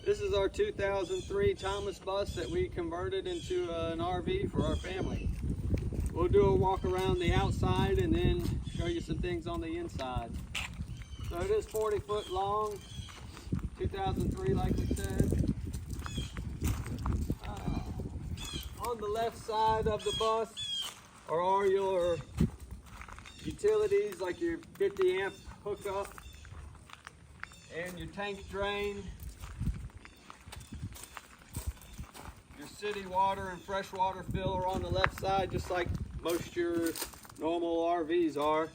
This is our 2003 Thomas bus that we converted into an RV for our family. We'll do a walk around the outside and then show you some things on the inside. So it is 40 foot long, 2003 like we said. On the left side of the bus are all your utilities like your 50 amp hookup and your tank drain, your city water and freshwater filler on the left side, just like most your normal RVs are.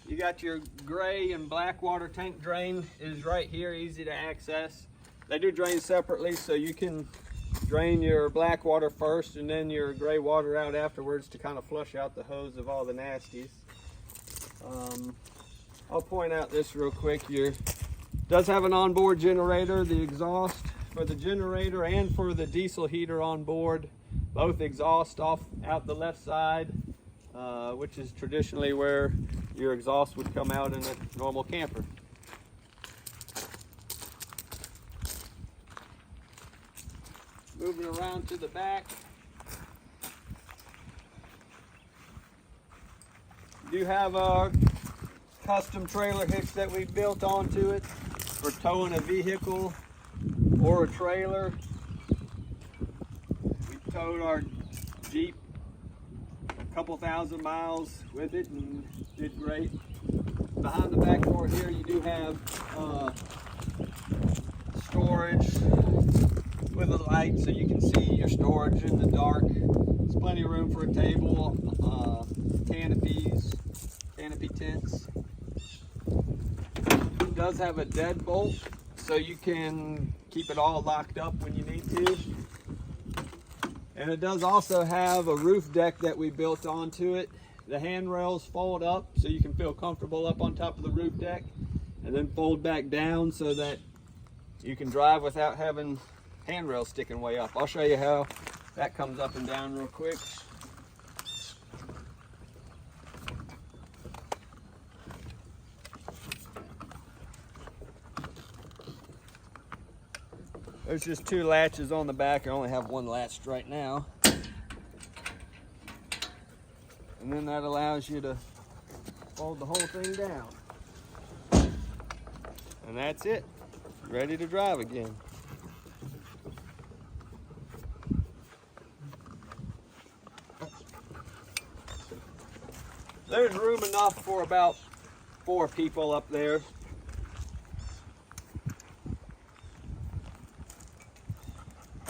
You got your gray and black water tank drain is right here, easy to access. They do drain separately, so you can drain your black water first and then your gray water out afterwards to kind of flush out the hose of all the nasties. I'll point out this real quick. Does have an onboard generator. The exhaust for the generator and for the diesel heater on board, both exhaust off out the left side, which is traditionally where your exhaust would come out in a normal camper. Moving around to the back, you do have a custom trailer hitch that we built onto it for towing a vehicle or a trailer. We towed our Jeep a couple thousand miles with it and did great. Behind the back door here you do have storage with a light so you can see your storage in the dark. There's plenty of room for a table, canopy tents. It does have a deadbolt so you can keep it all locked up when you need to. And it does also have a roof deck that we built onto it. The handrails fold up so you can feel comfortable up on top of the roof deck, and then fold back down so that you can drive without having handrails sticking way up. I'll show you how that comes up and down real quick. There's just two latches on the back. I only have one latched right now. And then that allows you to fold the whole thing down. And that's it. Ready to drive again. There's room enough for about 4 people up there.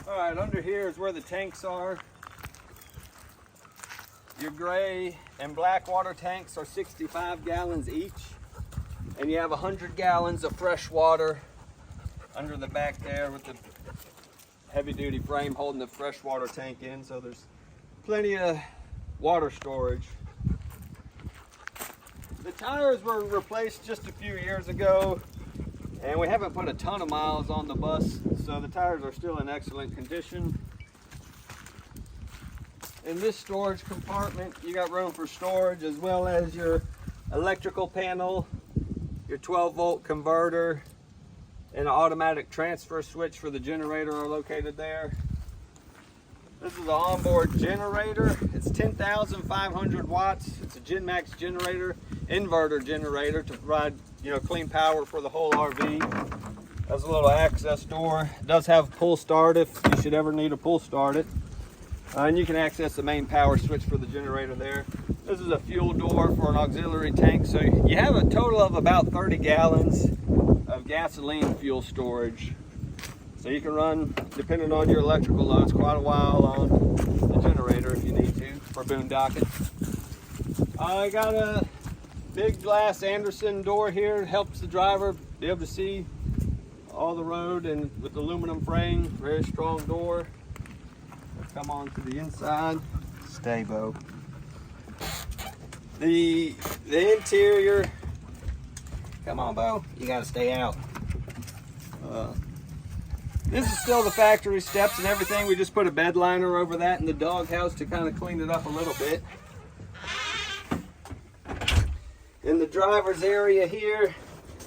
All right, under here is where the tanks are. Your gray and black water tanks are 65 gallons each, and you have 100 gallons of fresh water under the back there with the heavy-duty frame holding the fresh water tank in, so there's plenty of water storage. The tires were replaced just a few years ago, and we haven't put a ton of miles on the bus, so the tires are still in excellent condition. In this storage compartment, you got room for storage as well as your electrical panel, your 12-volt converter, and an automatic transfer switch for the generator are located there. This is an onboard generator. It's 10,500 watts. It's a GenMax generator, inverter generator to provide clean power for the whole RV. Has a little access door. It does have pull start if you should ever need to pull start it. And you can access the main power switch for the generator there. This is a fuel door for an auxiliary tank. So you have a total of about 30 gallons of gasoline fuel storage. So you can run, depending on your electrical loads, quite a while on the generator if you need to for boondocking. I got a big glass Anderson door here. It helps the driver be able to see all the road, and with aluminum frame, very strong door. Come on to the inside. Stay, Bo. The interior. Come on, Bo. You gotta stay out. This is still the factory steps and everything. We just put a bed liner over that in the doghouse to kind of clean it up a little bit. In the driver's area here,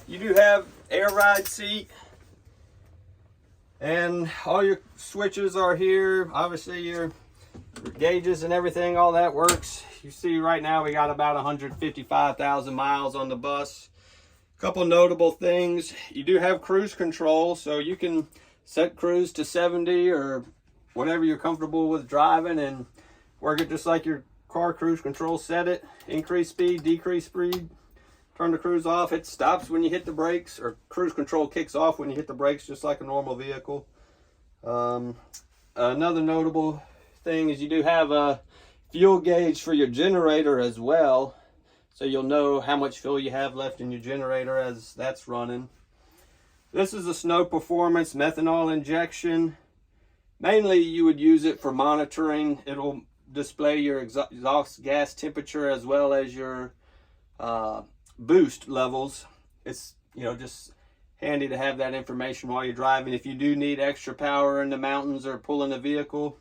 you do have air ride seat. And all your switches are here. Obviously your gauges and everything, all that works. You see right now we got about 155,000 miles on the bus. A couple notable things. You do have cruise control, so you can set cruise to 70 or whatever you're comfortable with driving and work it just like your car cruise control. Set it, increase speed, decrease speed, turn the cruise off. It stops when you hit the brakes, or cruise control kicks off when you hit the brakes, just like a normal vehicle. Another notable thing is you do have a fuel gauge for your generator as well, so you'll know how much fuel you have left in your generator as that's running. This is a snow performance methanol injection. Mainly you would use it for monitoring. It'll display your exhaust gas temperature as well as your boost levels. It's, you know, just handy to have that information while you're driving. If you do need extra power in the mountains or pulling a vehicle,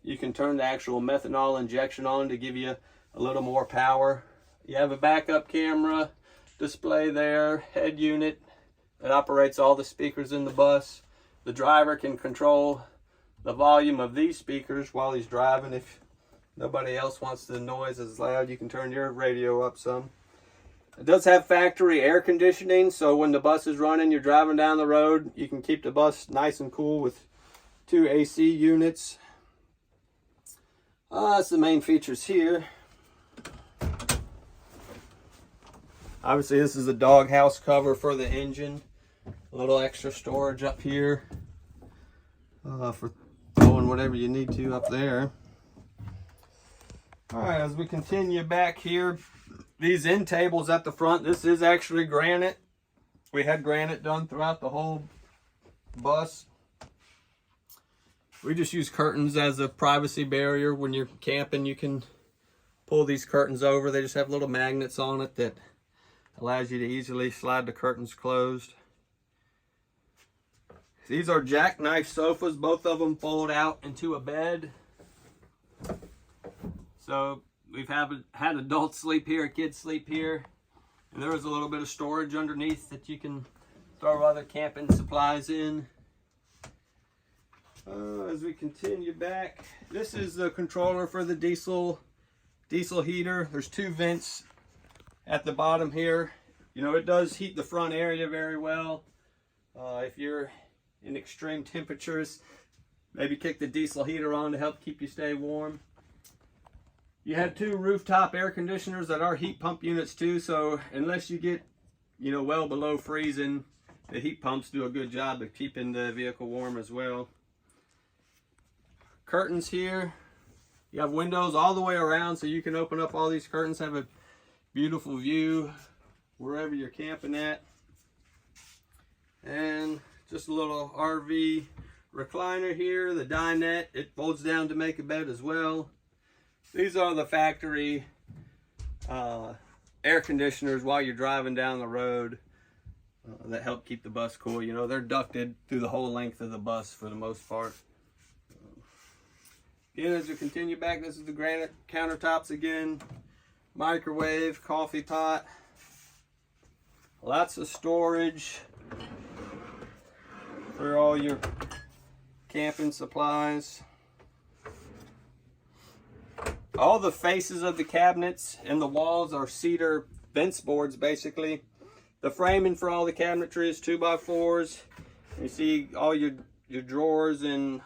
you can turn the actual methanol injection on to give you a little more power. You have a backup camera display there, head unit that operates all the speakers in the bus. The driver can control the volume of these speakers while he's driving. If nobody else wants the noise as loud, you can turn your radio up some. It does have factory air conditioning, so when the bus is running, you're driving down the road, you can keep the bus nice and cool with 2 AC units. That's the main features here. Obviously, this is a doghouse cover for the engine. A little extra storage up here for throwing whatever you need to up there. All right, as we continue back here, these end tables at the front, this is actually granite. We had granite done throughout the whole bus. We just use curtains as a privacy barrier. When you're camping, you can pull these curtains over. They just have little magnets on it that allows you to easily slide the curtains closed. These are jackknife sofas. Both of them fold out into a bed. So we've had adults sleep here, kids sleep here. And there is a little bit of storage underneath that you can throw other camping supplies in. As we continue back, this is the controller for the diesel heater. There's 2 vents at the bottom here. You know, it does heat the front area very well. If you're in extreme temperatures, maybe kick the diesel heater on to help keep you stay warm. You have 2 rooftop air conditioners that are heat pump units too, so unless you get, you know, well below freezing, the heat pumps do a good job of keeping the vehicle warm as well. Curtains here. You have windows all the way around, so you can open up all these curtains, have a beautiful view wherever you're camping at. And just a little RV recliner here, the dinette. It folds down to make a bed as well. These are the factory air conditioners while you're driving down the road that help keep the bus cool. You know, they're ducted through the whole length of the bus for the most part. Again, as we continue back, this is the granite countertops again. Microwave, coffee pot. Lots of storage for all your camping supplies. All the faces of the cabinets and the walls are cedar fence boards, basically. The framing for all the cabinetry is 2x4s. You see all your drawers and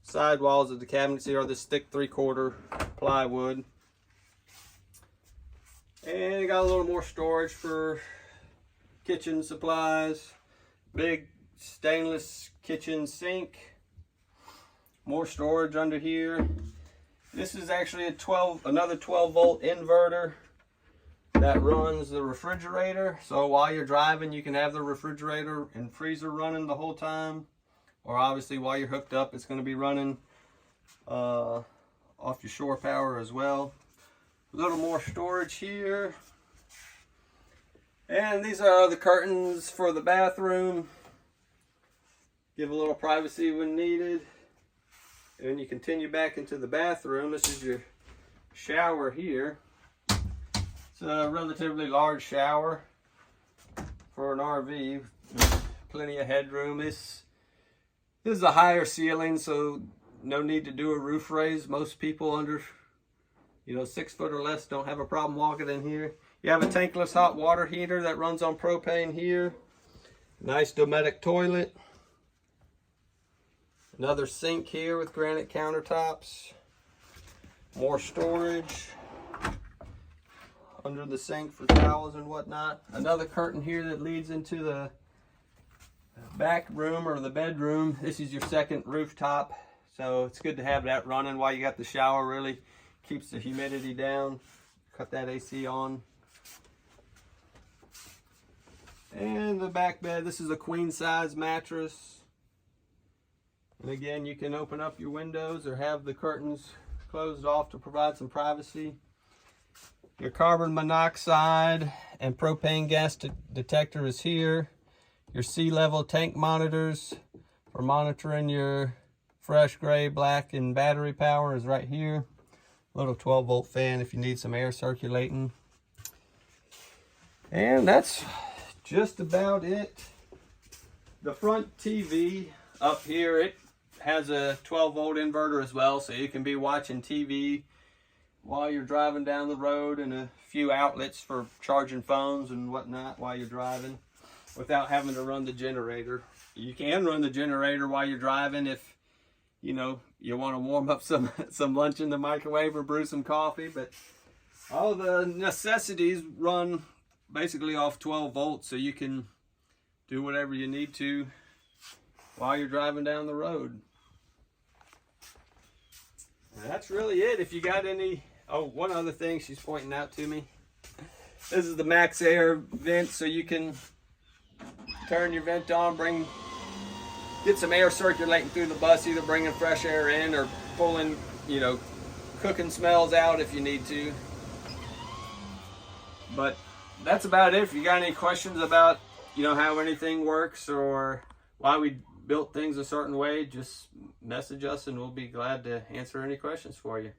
side walls of the cabinets here are this thick 3/4 plywood. And you got a little more storage for kitchen supplies. Big stainless kitchen sink. More storage under here. This is actually another 12 volt inverter that runs the refrigerator. So while you're driving, you can have the refrigerator and freezer running the whole time. Or obviously while you're hooked up, it's going to be running off your shore power as well. A little more storage here. And these are the curtains for the bathroom. Give a little privacy when needed. And you continue back into the bathroom. This is your shower here. It's a relatively large shower for an RV. Plenty of headroom. This This is a higher ceiling, so no need to do a roof raise. Most people under 6 foot or less don't have a problem walking in here. You have a tankless hot water heater that runs on propane here. Nice Dometic toilet. Another sink here with granite countertops. More storage under the sink for towels and whatnot. Another curtain here that leads into the back room or the bedroom. This is your second rooftop, so it's good to have that running while you got the shower. Really keeps the humidity down. Cut that AC on. And the back bed, this is a queen size mattress. And again, you can open up your windows or have the curtains closed off to provide some privacy. Your carbon monoxide and propane gas detector is here. Your sea level tank monitors for monitoring your fresh, gray, black, and battery power is right here. Little 12-volt fan if you need some air circulating. And that's just about it. The front TV up here, it has a 12-volt inverter as well, so you can be watching TV while you're driving down the road, and a few outlets for charging phones and whatnot while you're driving without having to run the generator. You can run the generator while you're driving if you want to warm up some lunch in the microwave or brew some coffee, but all the necessities run basically off 12 volts, so you can do whatever you need to while you're driving down the road. And that's really it. If you got any, one other thing she's pointing out to me. This is the max air vent, so you can turn your vent on, get some air circulating through the bus, either bringing fresh air in or pulling, cooking smells out if you need to. But that's about it. If you got any questions about, how anything works or why we built things a certain way, just message us and we'll be glad to answer any questions for you.